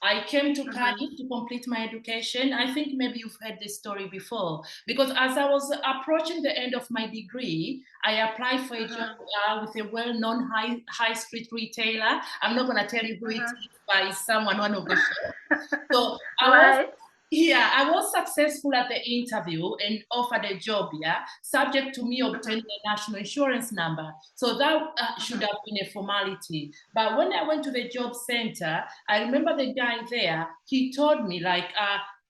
I came to Cardiff to complete my education. I think maybe you've heard this story before, because as I was approaching the end of my degree, I applied for a job with a well-known high street retailer. I'm not going to tell you who it is, but it's someone, one of the shops. So Right. I was successful at the interview and offered a job, yeah, subject to me obtaining a national insurance number. So that should have been a formality. But when I went to the job center, I remember the guy there, he told me, like,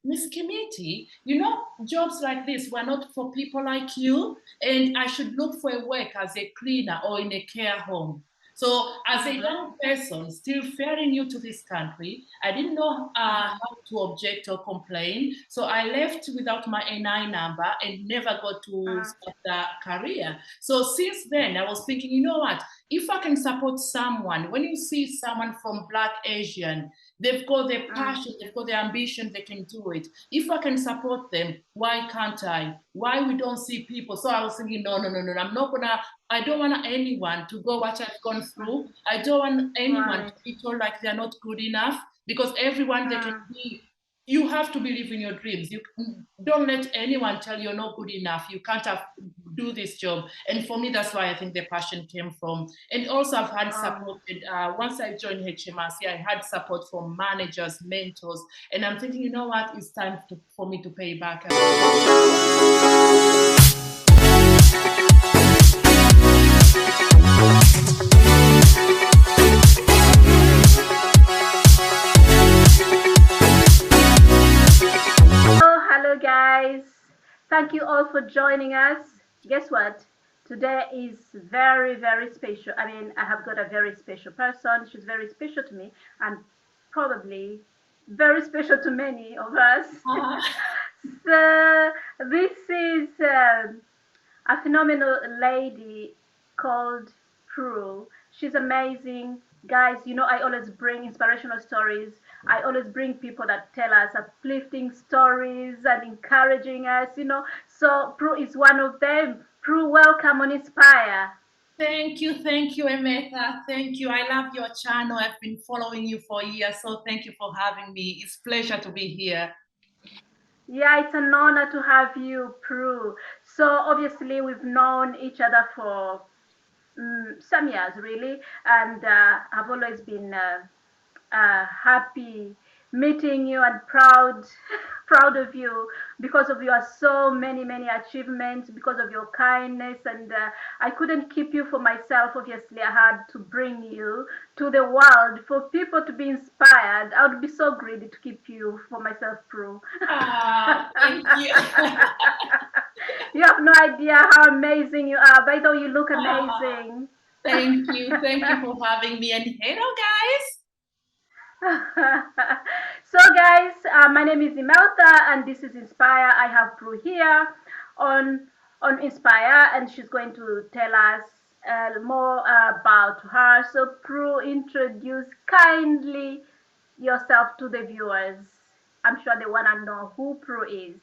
Miss Kimiti, you know, jobs like this were not for people like you, and I should look for a work as a cleaner or in a care home. So, as a young person, still fairly new to this country, I didn't know how to object or complain. So, I left without my NI number and never got to start the career. So, since then, I was thinking, you know what? If I can support someone, when you see someone from Black Asian, they've got their passion, they've got their ambition, they can do it. If I can support them, why can't I? Why we don't see people? So I was thinking, no, no, no, no, I'm not gonna, I don't want anyone to go what I've gone through. I don't want anyone to be told like they're not good enough, because everyone they can be, you have to believe in your dreams. You don't let anyone tell you you're not good enough. You can't do this job. And for me, that's why I think the passion came from. And also, I've had support. Once I joined HMRC, I had support from managers, mentors, and I'm thinking, you know what? It's time for me to pay back. Hello guys. Thank you all for joining us. Guess what? Today is very, very special. I mean, I have got a very special person. She's very special to me and probably very special to many of us. So, this is a phenomenal lady called Prue. She's amazing. Guys, you know, I always bring inspirational stories. I always bring people that tell us uplifting stories and encouraging us, you know. So Prue is one of them. Prue, welcome on Inspire. Thank you, Emertha. Thank you. I love your channel. I've been following you for years, so thank you for having me. It's a pleasure to be here. Yeah, it's an honor to have you, Prue. So obviously we've known each other for some years, really, and I've always been happy meeting you and proud proud of you because of your so many achievements, because of your kindness, and I couldn't keep you for myself. Obviously, I had to bring you to the world for people to be inspired. I would be so greedy to keep you for myself, Prue. Thank you. You have no idea how amazing you are. By the way, you look amazing. Thank you. Thank you for having me. And hello, guys. So, guys, my name is Imeltha, and this is Inspire. I have Prue here on Inspire, and she's going to tell us more about her. So, Prue, introduce kindly yourself to the viewers. I'm sure they want to know who Prue is.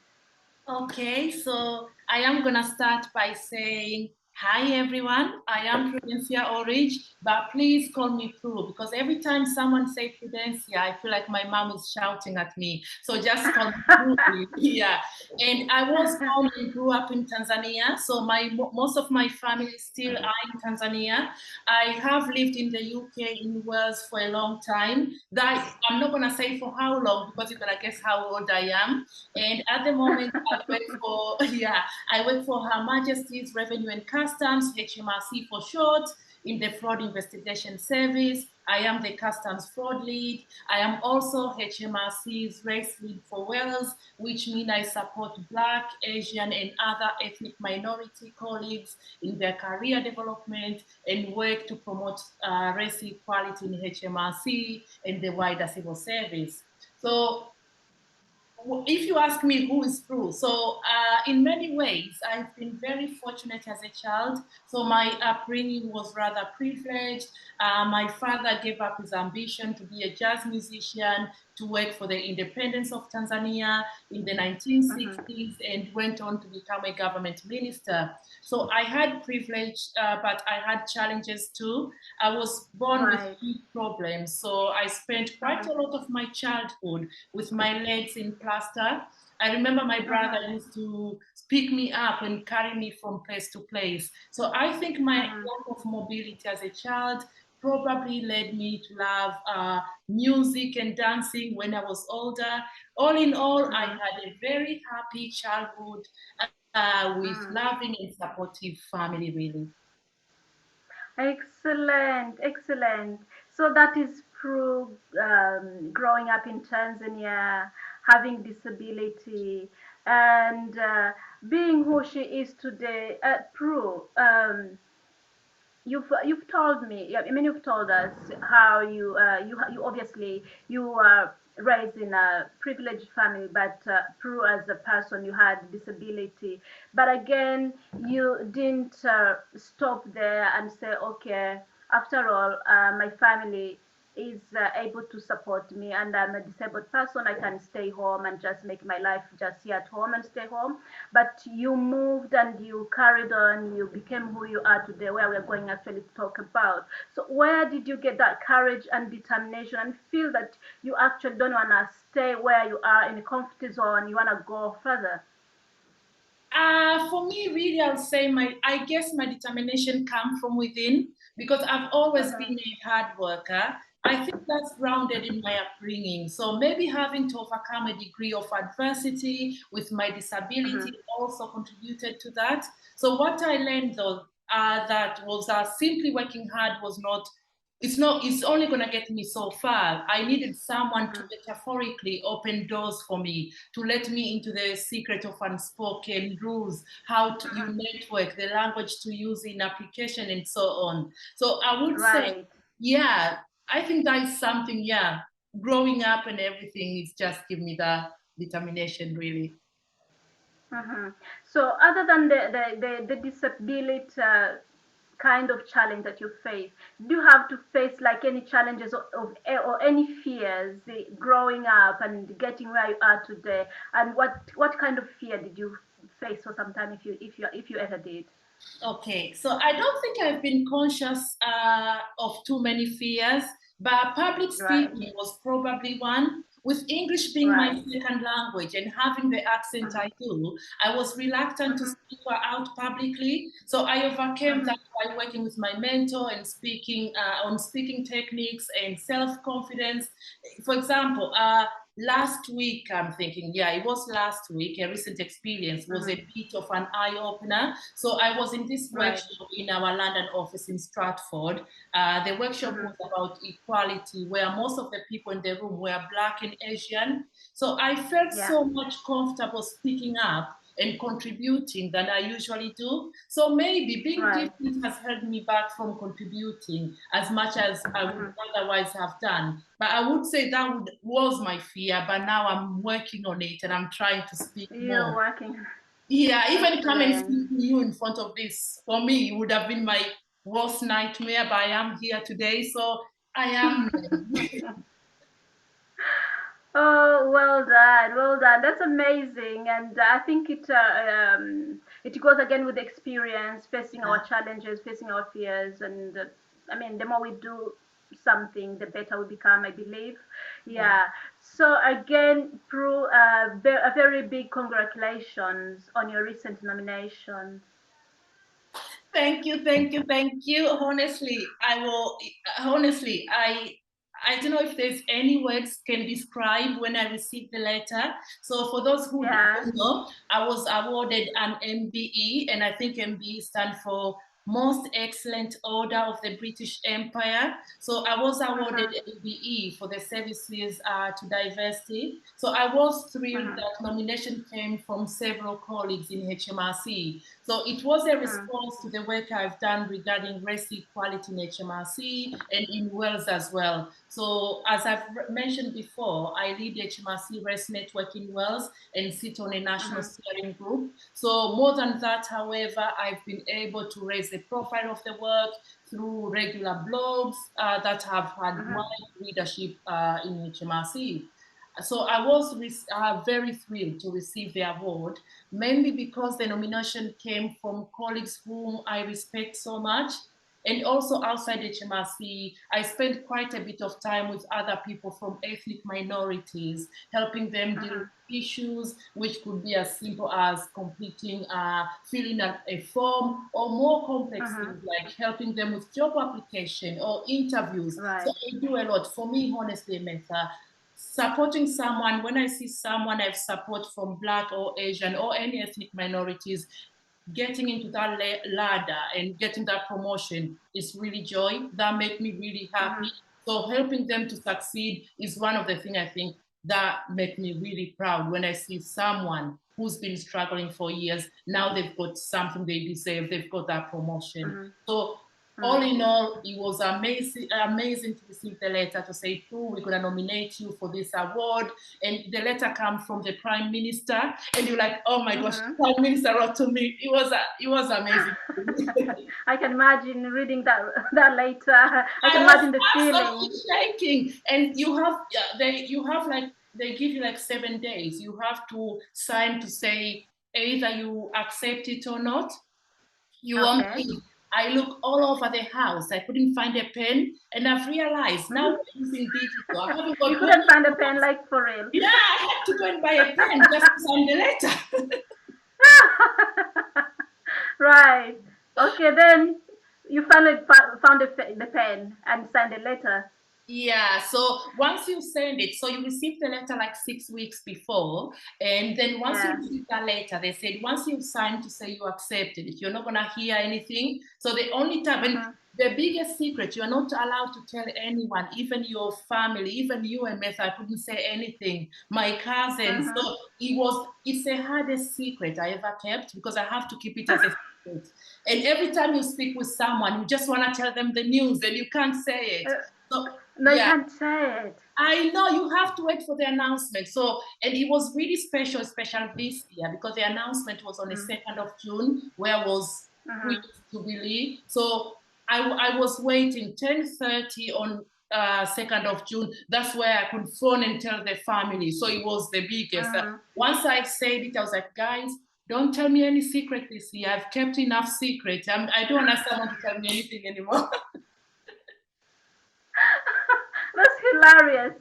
Okay, so I am gonna start by saying hi everyone. I am Prudencia Orange, but please call me Prue, because every time someone says Prudencia, I feel like my mom is shouting at me. So just call me Prue. Yeah. And I was born and grew up in Tanzania, so most of my family still are in Tanzania. I have lived in the UK, in Wales for a long time. That I'm not gonna say for how long, because you're gonna guess how old I am. And at the moment, I work for I work for Her Majesty's Revenue and Customs, HMRC for short, in the Fraud Investigation Service. I am the Customs Fraud Lead. I am also HMRC's Race Lead for Wales, which means I support Black, Asian, and other ethnic minority colleagues in their career development and work to promote race equality in HMRC and the wider civil service. So if you ask me who is Prue, so in many ways, I've been very fortunate as a child. So my upbringing was rather privileged. My father gave up his ambition to be a jazz musician, to work for the independence of Tanzania in the 1960s, and went on to become a government minister. So I had privilege, but I had challenges too. I was born with Right. big problems. So I spent quite a lot of my childhood with my legs in plaster. I remember my brother used to pick me up and carry me from place to place. So I think my lack of mobility as a child probably led me to love music and dancing when I was older. All in all, I had a very happy childhood with loving and supportive family, really. Excellent, excellent. So that is Prue growing up in Tanzania, having disability, and being who she is today. Prue, you've told me, yeah, I mean, you've told us how you obviously you were raised in a privileged family, but Prue as a person you had disability. But again, you didn't stop there and say, okay, after all, my family is able to support me and I'm a disabled person. I can stay home and just make my life just here at home and stay home. But you moved and you carried on, you became who you are today, where we're going actually to talk about. So where did you get that courage and determination and feel that you actually don't want to stay where you are in a comfort zone, you want to go further? For me, really, I'll say I guess my determination comes from within because I've always been a hard worker. I think that's grounded in my upbringing. So maybe having to overcome a degree of adversity with my disability also contributed to that. So what I learned though, that was simply working hard was not, it's only going to get me so far. I needed someone to metaphorically open doors for me, to let me into the secret of unspoken rules, how to you network, the language to use in application, and so on. So I would say, Right. yeah, I think that is something, yeah, growing up and everything is just give me the determination, really. So other than the disability kind of challenge that you face, do you have to face like any challenges or any fears growing up and getting where you are today? And what kind of fear did you face for some time, if you ever did? Okay, so I don't think I've been conscious of too many fears, but public Right. speaking was probably one. With English being my Right. second language and having the accent I do, I was reluctant to speak out publicly. So I overcame that by working with my mentor and speaking on speaking techniques and self-confidence. For example, last week, I'm thinking, yeah, it was last week, a recent experience was a bit of an eye opener. So I was in this Right. workshop in our London office in Stratford. The workshop was about equality, where most of the people in the room were Black and Asian. So I felt Yeah. so much comfortable speaking up and contributing than I usually do. So maybe being Right. different has held me back from contributing as much as I would otherwise have done. But I would say that was my fear, but now I'm working on it and I'm trying to speak You're more. working. Yeah, even come and Excellent. speak to you in front of this, for me, it would have been my worst nightmare, but I am here today, so I am. Oh, well done, well done. That's amazing, and I think it goes again with experience, facing Yeah. our challenges, facing our fears, and I mean, the more we do something, the better we become, I believe. Yeah. Yeah. So again, Prue, a very big congratulations on your recent nomination. Thank you, thank you, thank you. Honestly, I don't know if there's any words can describe when I received the letter. So for those who Yeah. don't know, I was awarded an MBE, and I think MBE stand for Most Excellent Order of the British Empire. So I was awarded ABE for the services to diversity. So I was thrilled that nomination came from several colleagues in HMRC. So it was a response to the work I've done regarding race equality in HMRC and in Wales as well. So as I've mentioned before, I lead HMRC Race Network in Wales and sit on a national steering group. So more than that, however, I've been able to raise the profile of the work through regular blogs that have had wide readership in HMRC. So I was very thrilled to receive the award, mainly because the nomination came from colleagues whom I respect so much. And also outside HMRC, I spent quite a bit of time with other people from ethnic minorities, helping them deal with issues, which could be as simple as completing, filling out a form, or more complex things like helping them with job application or interviews. Right. So I do a lot. For me, honestly, Emertha, supporting someone, when I see someone I have support from Black or Asian or any ethnic minorities, getting into that ladder and getting that promotion is really joy. That make me really happy. So helping them to succeed is one of the things I think that make me really proud when I see someone who's been struggling for years. Now they've got something they deserve. They've got that promotion. So all in all, it was amazing to receive the letter to say, "Pooh, we're going to nominate you for this award." And the letter comes from the Prime Minister, and you're like, "Oh my gosh, Prime Minister wrote to me." It was amazing. I can imagine reading that later. I can was imagine the feeling. shaking. And you have like, they give you like 7 days. You have to sign to say either you accept it or not. You want me? I look all over the house. I couldn't find a pen, and I've realized now we're using digital. I haven't got You couldn't find a pen, like, for real. Yeah, I had to go and buy a pen just to sign the letter. Right. Okay, then you finally found the pen and signed the letter. Yeah, so once you send it, so you receive the letter like 6 weeks before, and then once you receive that letter, they said once you sign to say you accepted it, you're not gonna hear anything. So the only time, and the biggest secret, you're not allowed to tell anyone, even your family, even you and Emertha, I couldn't say anything. My cousins, so it's the hardest secret I ever kept because I have to keep it as a secret. And every time you speak with someone, you just want to tell them the news, and you can't say it. So, no, you can't say it. I know, you have to wait for the announcement. So, and it was really special this year because the announcement was on the 2nd of June, where I was Jubilee. So I was waiting 10:30 on 2nd of June. That's where I could phone and tell the family. So it was the biggest. Once I said it, I was like, guys, don't tell me any secret this year. I've kept enough secret. I don't want someone to tell me anything anymore. That's hilarious.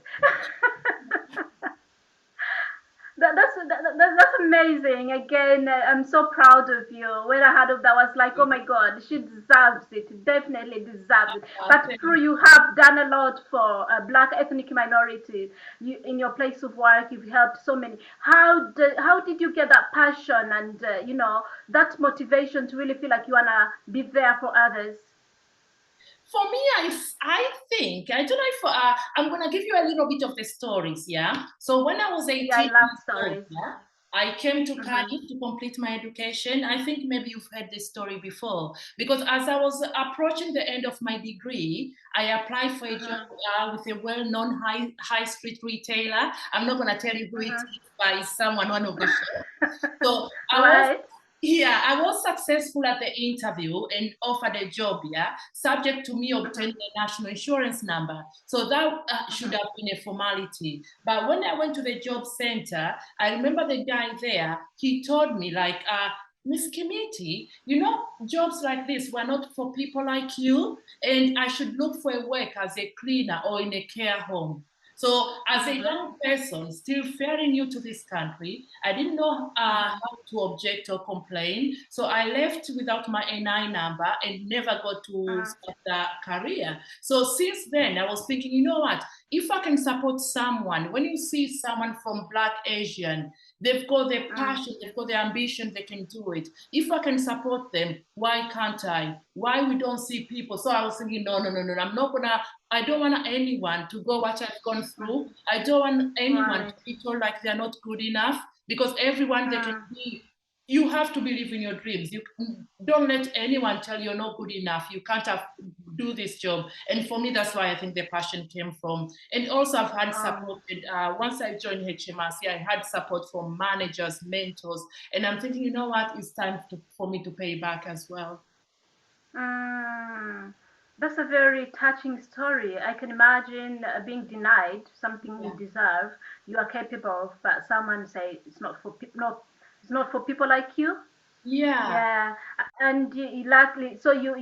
That's amazing. Again, I'm so proud of you. When I heard of that, I was like, oh my God, she deserves it. Definitely deserves it. But Prue, you have done a lot for Black ethnic minority. You, in your place of work, you've helped so many. How did you get that passion and that motivation to really feel like you wanna be there for others? For me, I think, I don't know if, I'm going to give you a little bit of the stories, yeah? So when I was 18 Yeah, I love years old, stories. yeah, I came to Cardiff to complete my education. I think maybe you've heard this story before, because as I was approaching the end of my degree, I applied for a job with a well-known high street retailer. I'm not going to tell you who it is, but it's one of the show. So I was successful at the interview and offered a job, yeah, subject to me obtaining a national insurance number. So that should have been a formality. But when I went to the job center, I remember the guy there, he told me like, Miss Kimiti, jobs like this were not for people like you, and I should look for a work as a cleaner or in a care home. So as a young person, still fairly new to this country, I didn't know how to object or complain. So I left without my NI number and never got to start that career. So since then, I was thinking, you know what? if I can support someone, when you see someone from Black Asian, they've got their passion, they've got their ambition, they can do it. If I can support them, why can't I? Why we don't see people? So I was thinking, no, I'm not gonna, I don't want anyone to go what I've gone through. I don't want anyone to be told like they're not good enough, because everyone they can be. You have to believe in your dreams. You don't let anyone tell you're not good enough. You can't do this job. And for me, that's why I think the passion came from. And also, I've had support. Once I joined HMRC, I had support from managers, mentors, and I'm thinking, you know what? It's time for me to pay back as well. That's a very touching story. I can imagine being denied something you deserve, you are capable of, but someone say it's not for it's not for people like you. Yeah, and luckily, so you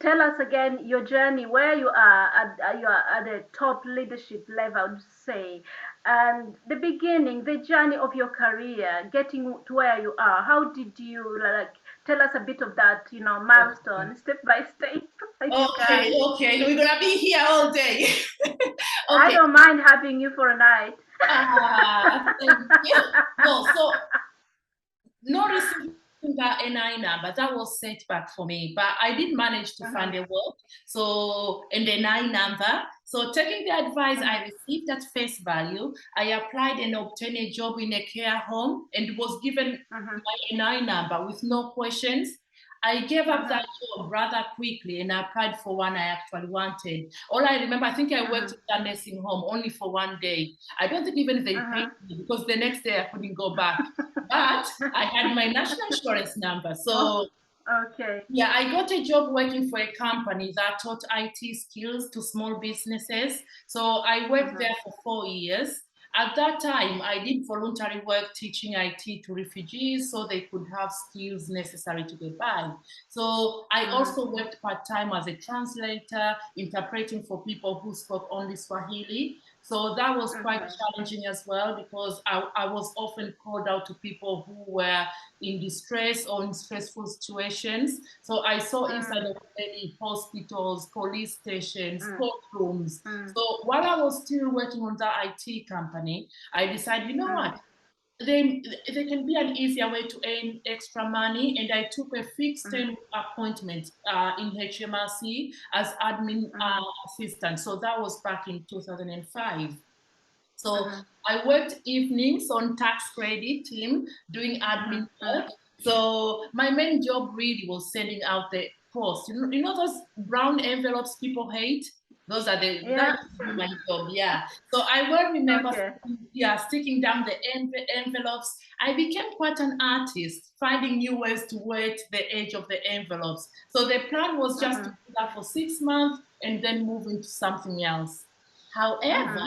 tell us again your journey, where you are you are at the top leadership level, I would say, and the beginning, the journey of your career, getting to where you are. How did you like? Tell us a bit of that, milestone, step by step, if you can. Okay, we're gonna be here all day. I don't mind having you for a night. Thank you. No receiving that NI number, that was setback for me, but I did manage to find a work. So, and the NI number. So taking the advice I received at face value, I applied and obtained a job in a care home and was given my NI number with no questions. I gave up that job rather quickly and I applied for one I actually wanted. All I remember, I think I worked in a nursing home only for one day. I don't think even they paid me because the next day I couldn't go back. But I had my national insurance number. So yeah, I got a job working for a company that taught IT skills to small businesses. So I worked there for 4 years. At that time, I did voluntary work teaching IT to refugees so they could have skills necessary to get by. So I also worked part-time as a translator, interpreting for people who spoke only Swahili. So that was quite challenging as well because I was often called out to people who were in distress or in stressful situations. So I saw inside of many hospitals, police stations, courtrooms. So while I was still working on that IT company, I decided, you know what? There can be an easier way to earn extra money, and I took a fixed term appointment in HMRC as admin assistant. So that was back in 2005. So I worked evenings on tax credit team doing admin work. So my main job really was sending out the post. You know those brown envelopes people hate? Those are that's my job, So I will remember, sticking down the envelopes. I became quite an artist, finding new ways to weight the edge of the envelopes. So the plan was just to do that for 6 months and then move into something else. However,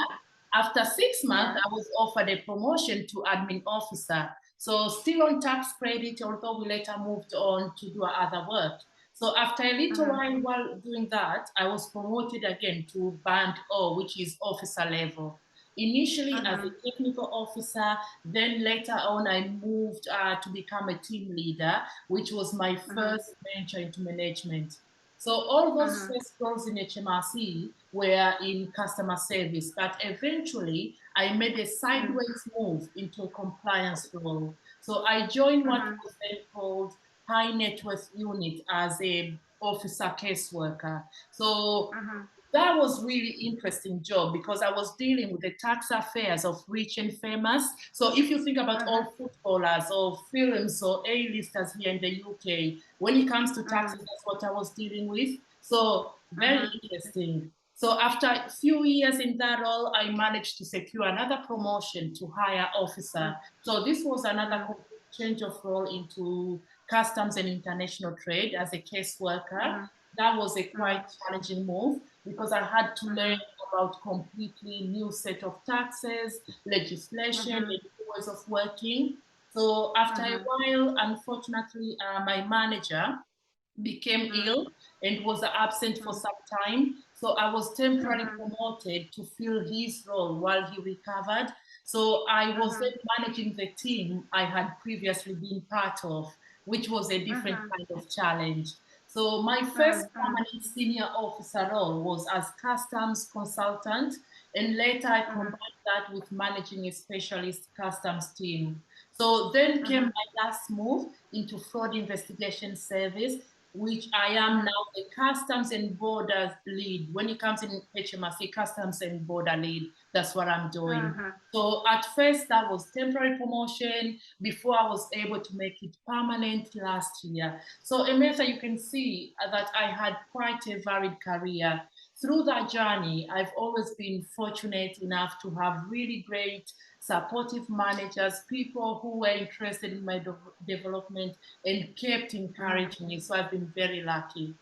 after 6 months, I was offered a promotion to admin officer. So still on tax credit, although we later moved on to do other work. So after a little while doing that, I was promoted again to band O, which is officer level. Initially as a technical officer, then later on I moved to become a team leader, which was my first venture into management. So all those first roles in HMRC were in customer service, but eventually I made a sideways move into a compliance role. So I joined what was then called high net worth unit as a officer caseworker. So that was really interesting job because I was dealing with the tax affairs of rich and famous. So if you think about all footballers or films or A-listers here in the UK, when it comes to taxes, that's what I was dealing with. So very interesting. So after a few years in that role, I managed to secure another promotion to higher officer. So this was another change of role into customs and international trade as a caseworker. That was a quite challenging move because I had to learn about completely new set of taxes, legislation, and ways of working. So after a while, unfortunately, my manager became ill and was absent for some time. So I was temporarily promoted to fill his role while he recovered. So I was then managing the team I had previously been part of, which was a different kind of challenge. So my first permanent senior officer role was as customs consultant, And later I combined that with managing a specialist customs team. So then came my last move into fraud investigation service, which I am now the customs and borders lead. When it comes in HMRC, customs and border lead, that's what I'm doing. So at first that was temporary promotion before I was able to make it permanent last year. So Emertha, you can see that I had quite a varied career. Through that journey, I've always been fortunate enough to have really great supportive managers, people who were interested in my development and kept encouraging me. So I've been very lucky.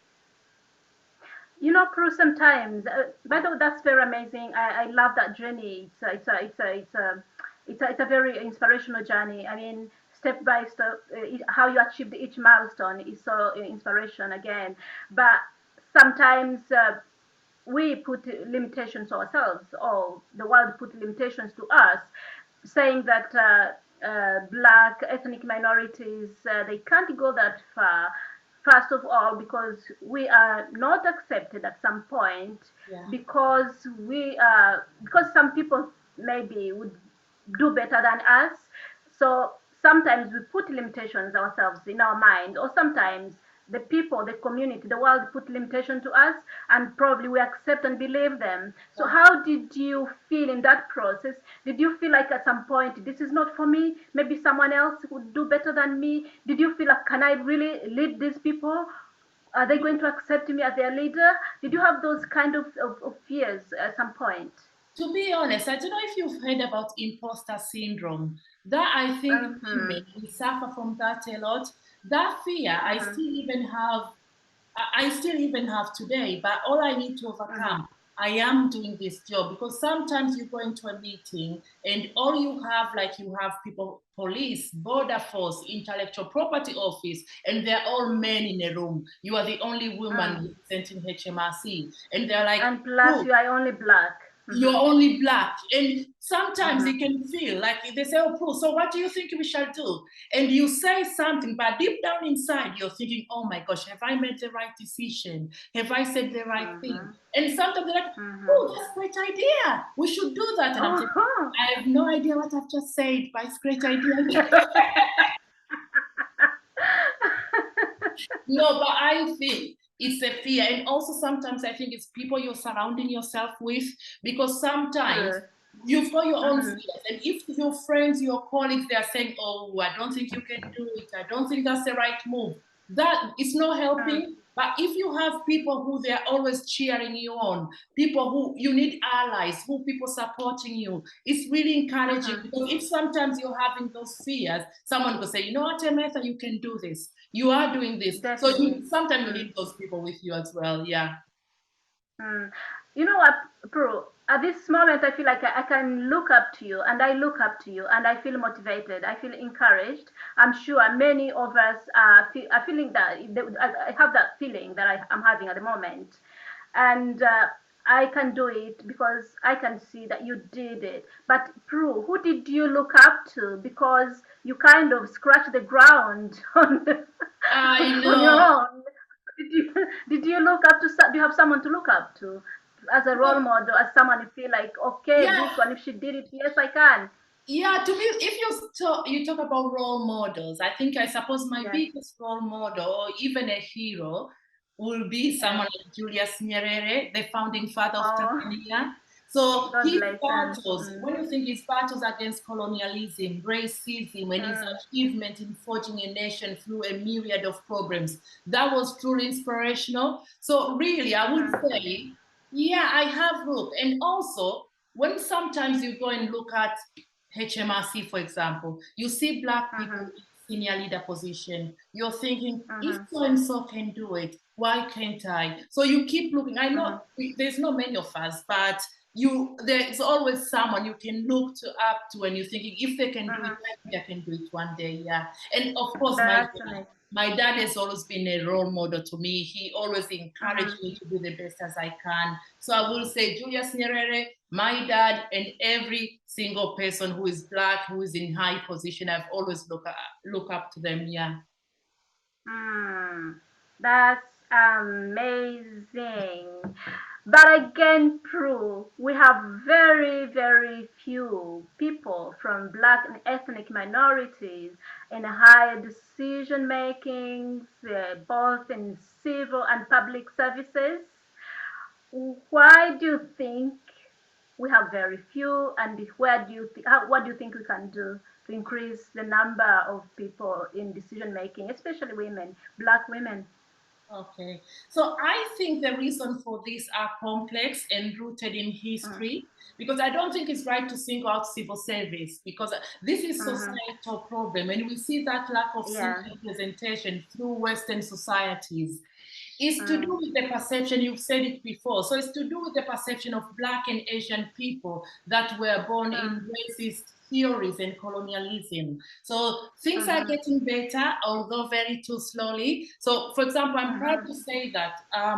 You know, Prue, sometimes, by the way, that's very amazing. I love that journey. It's a very inspirational journey. I mean, step by step, how you achieved each milestone is so inspiration again. But sometimes we put limitations to ourselves, or the world put limitations to us, saying that black ethnic minorities they can't go that far. First of all, because we are not accepted at some point, Yeah. because some people maybe would do better than us. So sometimes we put limitations ourselves in our mind, or sometimes the people, the community, the world put limitation to us, and probably we accept and believe them. So how did you feel in that process? Did you feel like at some point, this is not for me, maybe someone else would do better than me? Did you feel like, can I really lead these people? Are they going to accept me as their leader? Did you have those kind of fears at some point? To be honest, I don't know if you've heard about imposter syndrome. That I think women we suffer from that a lot. That fear I still even have today, but all I need to overcome, I am doing this job because sometimes you go into a meeting and all you have, like you have people, police, border force, intellectual property office, and they're all men in a room. You are the only woman representing HMRC. And they're like, And plus, oh, you are only black. you're only black. And sometimes it can feel like they say, oh, Pooh, so what do you think we shall do? And you say something, but deep down inside, you're thinking, oh my gosh, have I made the right decision? Have I said the right thing? And sometimes they're like, oh, that's a great idea. We should do that. And I'm thinking, I have no idea what I've just said, but it's a great idea. No, but I think it's a fear. And also sometimes I think it's people you're surrounding yourself with, because sometimes you've got your own fears. And if your friends, your colleagues, they are saying, oh, I don't think you can do it. I don't think that's the right move. That is not helping. But if you have people who they're always cheering you on, people who you need allies, who people supporting you, it's really encouraging. Because if sometimes you're having those fears, someone will say, you know what, Emertha, you can do this. You are doing this. So Definitely. sometimes you need those people with you as well. Yeah. You know what, Pro? At this moment, I feel like I can look up to you, and I look up to you, and I feel motivated. I feel encouraged. I'm sure many of us are feeling that. I have that feeling that I'm having at the moment, and I can do it because I can see that you did it. But Prue, who did you look up to? Because you kind of scratched the ground I on your know. own. Did you look up to? Do you have someone to look up to as a role model, as someone you feel like, okay, Yeah. this one, if she did it, yes, I can. Yeah, to me, if you talk about role models, I suppose my Yes. biggest role model, or even a hero, will be Yes. someone like Julius Nyerere, the founding father of Oh, Tanzania. So God his bless him. battles, when you think his battles against colonialism, racism, and his achievement in forging a nation through a myriad of problems, that was truly inspirational. So really, I would say, yeah, I have looked. And also, when sometimes you go and look at HMRC, for example, you see Black people in senior leader position. You're thinking, if so and so can do it, why can't I? So you keep looking. I know there's not many of us, but there's always someone you can look up to, and you're thinking, if they can do it, I think I can do it one day. Yeah, and of course, Definitely. my dad has always been a role model to me. He always encouraged me to do the best as I can. So I will say Julius Nyerere, my dad, and every single person who is Black, who is in high position, I've always look up to them. Yeah. That's amazing. But again, true, we have very, very few people from Black and ethnic minorities in higher decision making, both in civil and public services. Why do you think we have very few, and where do you what do you think we can do to increase the number of people in decision making, especially women, Black women? Okay, so I think the reason for this are complex and rooted in Mm, history, because I don't think it's right to single out civil service, because this is mm-hmm. societal problem, and we see that lack of civic Yeah. representation through Western societies. It's to do Mm, with the perception, you've said it before, so it's to do with the perception of Black and Asian people that were born mm, in racist theories and colonialism. So things are mm-hmm. getting better, although very too slowly. So, for example, I'm proud Mm-hmm. to say that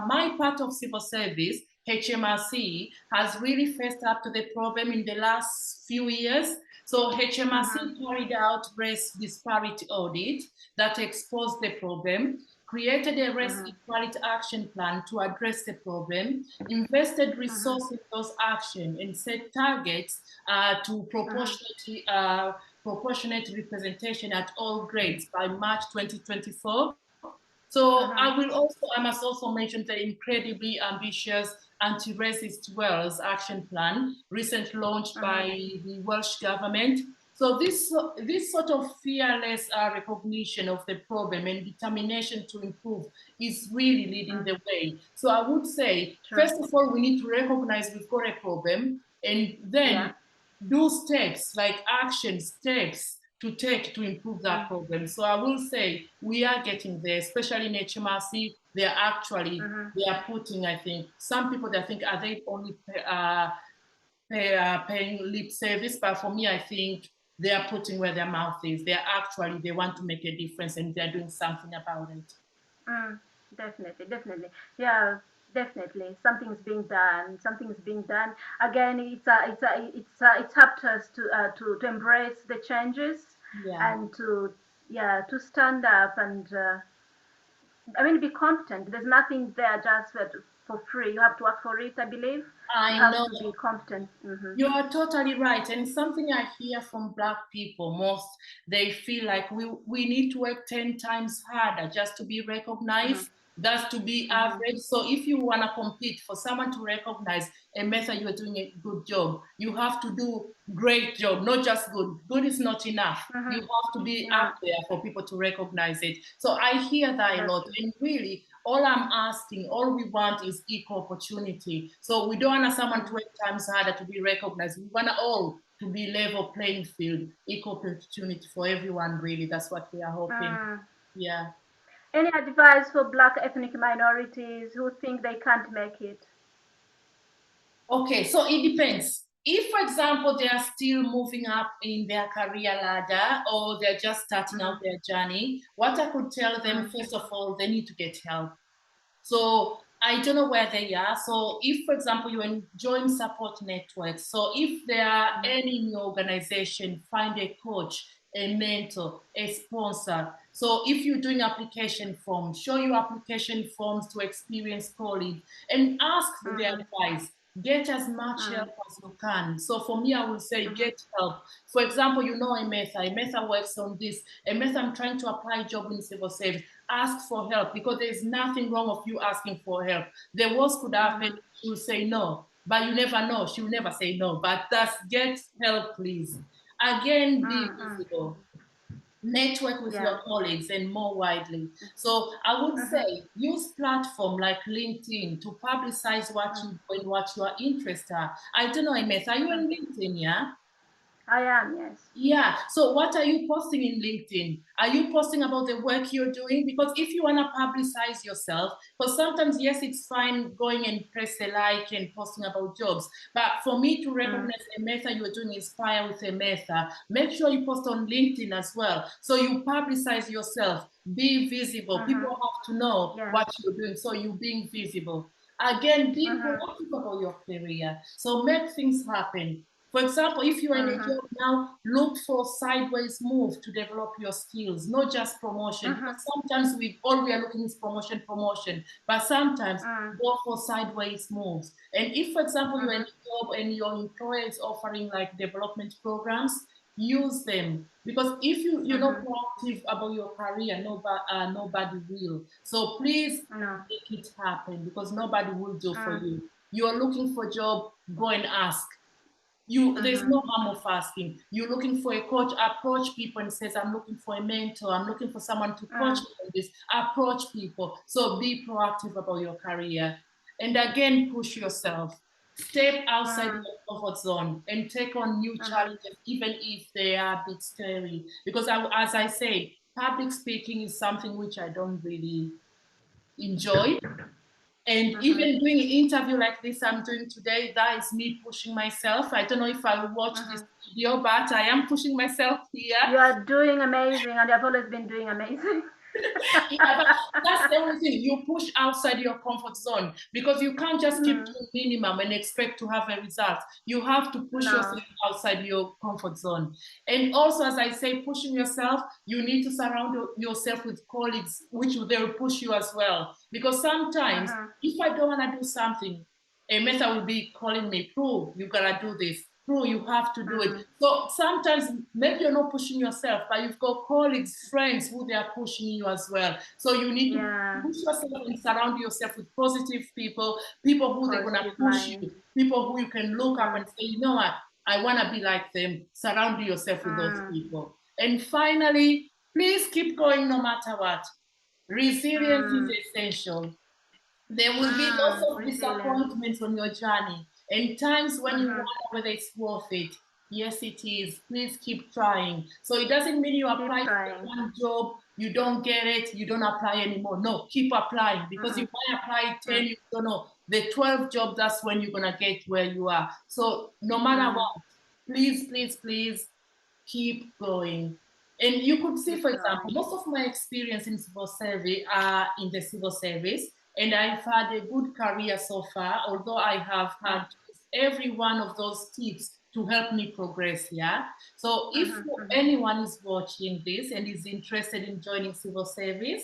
my part of civil service, HMRC, has really faced up to the problem in the last few years. So Mm-hmm. HMRC carried out race disparity audit that exposed the problem, created a race Mm-hmm. equality action plan to address the problem, invested Mm-hmm. resources in those actions, and set targets to Mm-hmm. proportionate representation at all grades by March 2024. So I must also mention the incredibly ambitious anti-racist Wales action plan, recently launched by Mm-hmm. the Welsh government. So this sort of fearless recognition of the problem and determination to improve is really leading Mm, the way. So I would say, true. first of all, we need to recognize we've got a problem, and Yeah. then do steps like action steps to take to improve that Mm, problem. So I will say we are getting there, especially in HMRC. mm-hmm. They are putting, I think, some people they think, are they only paying lip service? But for me, I think they are putting where their mouth is. They want to make a difference and they're doing something about it. Mm, definitely, definitely. Yeah, definitely. Something's being done. Something's being done. Again, it's up to us to embrace the changes Yeah. and to yeah to stand up and I mean be competent. There's nothing there just for free. You have to work for it. I believe you I have know. to be competent. Mm-hmm. You are totally right. And something I hear from Black people most, they feel like we need to work 10 times harder just to be Mm-hmm. recognized. That's to be Mm-hmm. average. So if you want to compete for someone to recognize Emertha, you are doing a good job. You have to do great job, not just good. Good is not enough. You Mm-hmm. have to be Yeah, up there for people to recognize it. So I hear that a that's lot. true. And really, all I'm asking, all we want is equal opportunity. So we don't want someone to Mm-hmm. work times harder to be recognized. We want all to be level playing field, equal opportunity for everyone, really. That's what we are hoping. Mm. Yeah. Any advice for Black ethnic minorities who think they can't make it? Okay, so it depends. If, for example, they are still moving up in their career ladder or they're just starting Mm-hmm. out their journey, what I could tell them, Mm. first of all, they need to get help. So I don't know where they are. So if, for example, you join support networks, so if there are Mm. any in your organization, find a coach, a mentor, a sponsor. So if you're doing application forms, show your application forms to experienced colleagues and ask for their Mm-hmm. advice. Get as much help Mm. as you can. So for me, I will say Mm-hmm. get help. For example, you know Emertha. Emertha works on this. Emertha, I'm trying to apply job in civil service. Ask for help because there's nothing wrong of you asking for help. The worst could happen, Mm-hmm. she'll say no. But you never know. She'll never say no. But that's get help, please. Again, be Mm-hmm. visible. Network with Yeah. your colleagues and more widely. So I would Mm-hmm. say use platform like LinkedIn to publicize what Mm. you do and what your interests are. I don't know, Emet, are you Mm. on LinkedIn? Yeah. I am, yes. Yeah. So what are you posting in LinkedIn? Are you posting about the work you're doing? Because if you want to publicize yourself, because sometimes, yes, it's fine going and press a like and posting about jobs. But for me to Mm. recognize a method you're doing Inspire with a method, make sure you post on LinkedIn as well. So you publicize yourself, be visible. People Mm-hmm. have to know Yeah. what you're doing. So you being visible. Again, be Mm-hmm. proactive about your career. So make things happen. For example, if you're in a job now, look for sideways move to develop your skills, not just promotion. Because sometimes all we are looking is promotion, but sometimes go for sideways moves. And if, for example, you're in a job and your employer is offering like development programs, use them. Because if you're not proactive about your career, nobody will. So please make it happen, because nobody will do for you. You're looking for a job, go and ask. There's no harm of asking. You're looking for a coach, approach people and says, I'm looking for a mentor, I'm looking for someone to coach me on this. Approach people. So be proactive about your career. And again, push yourself. Step outside your comfort zone and take on new challenges, even if they are a bit scary. Because as I say, public speaking is something which I don't really enjoy. And even doing an interview like this I'm doing today, that is me pushing myself. I don't know if I will watch this video, but I am pushing myself here. You are doing amazing, and you've always been doing amazing. Yeah, but that's the only thing. You push outside your comfort zone, because you can't just keep doing minimum and expect to have a result. You have to push yourself outside your comfort zone. And also, as I say, pushing yourself, you need to surround yourself with colleagues, which they will push you as well. Because sometimes, if I don't want to do something, Emertha will be calling me, Prue, you gotta do this. Prue, you have to do it. So sometimes maybe you're not pushing yourself, but you've got colleagues, friends who they are pushing you as well. So you need to push yourself and surround yourself with positive people, people who they're gonna push you, people who you can look up and say, you know what, I wanna be like them. Surround yourself with those people. And finally, please keep going no matter what. Resilience is essential. There will be lots of disappointments on your journey and times when you wonder whether it's worth it. Yes, it is. Please keep trying. So it doesn't mean you apply for one job, you don't get it, you don't apply anymore. No, keep applying, because you might apply 10, you don't know. The 12th job, that's when you're going to get where you are. So no matter what, please, please, please keep going. And you could see, for example, most of my experience in civil service are in the civil service. And I've had a good career so far, although I have had every one of those tips to help me progress. Yeah. So if anyone is watching this and is interested in joining civil service,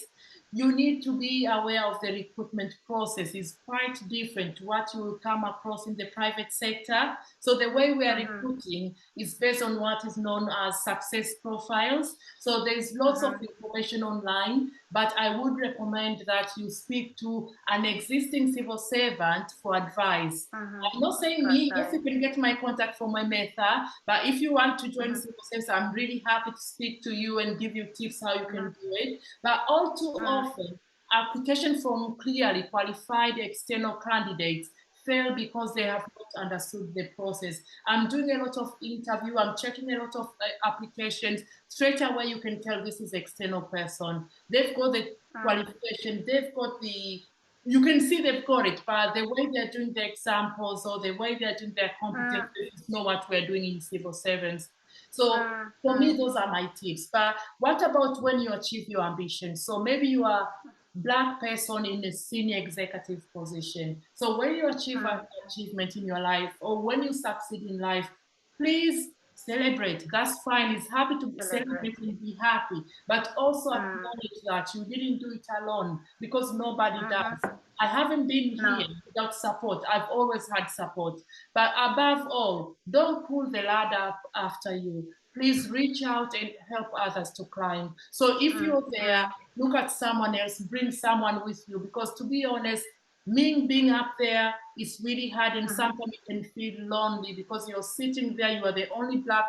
you need to be aware of the recruitment process. Is quite different to what you will come across in the private sector. So the way we are recruiting is based on what is known as success profiles. So there's lots of information online, but I would recommend that you speak to an existing civil servant for advice. I'm not saying me, yes, you can get my contact from Emertha, but if you want to join civil service, I'm really happy to speak to you and give you tips how you can do it. But all too often, application from clearly qualified external candidates fail because they have not understood the process. I'm doing a lot of interview, I'm checking a lot of applications. Straight away, you can tell this is external person. They've got the qualification, they've got the, you can see they've got it, but the way they're doing the examples or the way they're doing their competencies is not what we're doing in civil servants. So for me, those are my tips. But what about when you achieve your ambition? So maybe you are Black person in a senior executive position. So when you achieve an achievement in your life, or when you succeed in life, please celebrate. That's fine. It's happy to celebrate and be happy, but also acknowledge that you didn't do it alone, because nobody does. I haven't been here without support. I've always had support. But above all, don't pull the ladder up after you. Please reach out and help others to climb. So if you're there, look at someone else, bring someone with you, because to be honest, me being up there is really hard, and sometimes you can feel lonely because you're sitting there, you are the only Black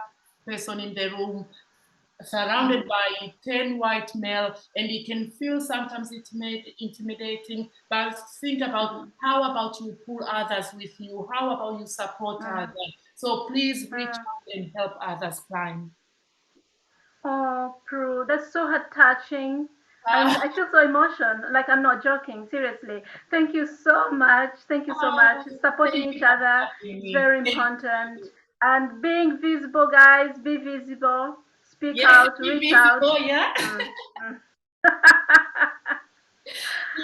person in the room, surrounded by 10 white male, and it can feel sometimes intimidating. But think about how about you pull others with you, how about you support others. So please reach out and help others climb. Oh, Prue, that's so touching. I feel so emotional. Like, I'm not joking. Seriously. Thank you so much. Thank you so much. Supporting each other is very important. And being visible, guys, be visible. Speak out, Be reach out. visible, yeah.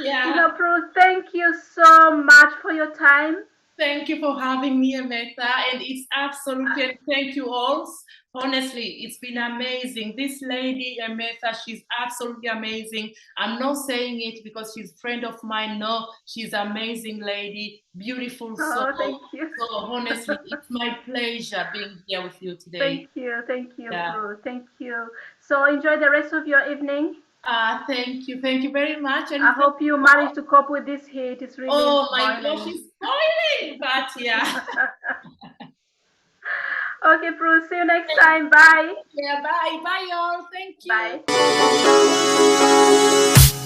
Yeah. Prue, thank you so much for your time. Thank you for having me, Emertha, and it's absolutely, and thank you all. Honestly, it's been amazing. This lady, Emertha, she's absolutely amazing. I'm not saying it because she's a friend of mine. No, she's an amazing lady, beautiful soul. Oh, thank you. So honestly, it's my pleasure being here with you today. Thank you, Yeah. Prue. Thank you. So enjoy the rest of your evening. Thank you very much. And I hope you manage to cope with this heat. It's really oh my gosh, boiling. it's boiling, but yeah. Okay, Prue. See you next time. Bye. Yeah, bye, bye, y'all. Thank you. Bye.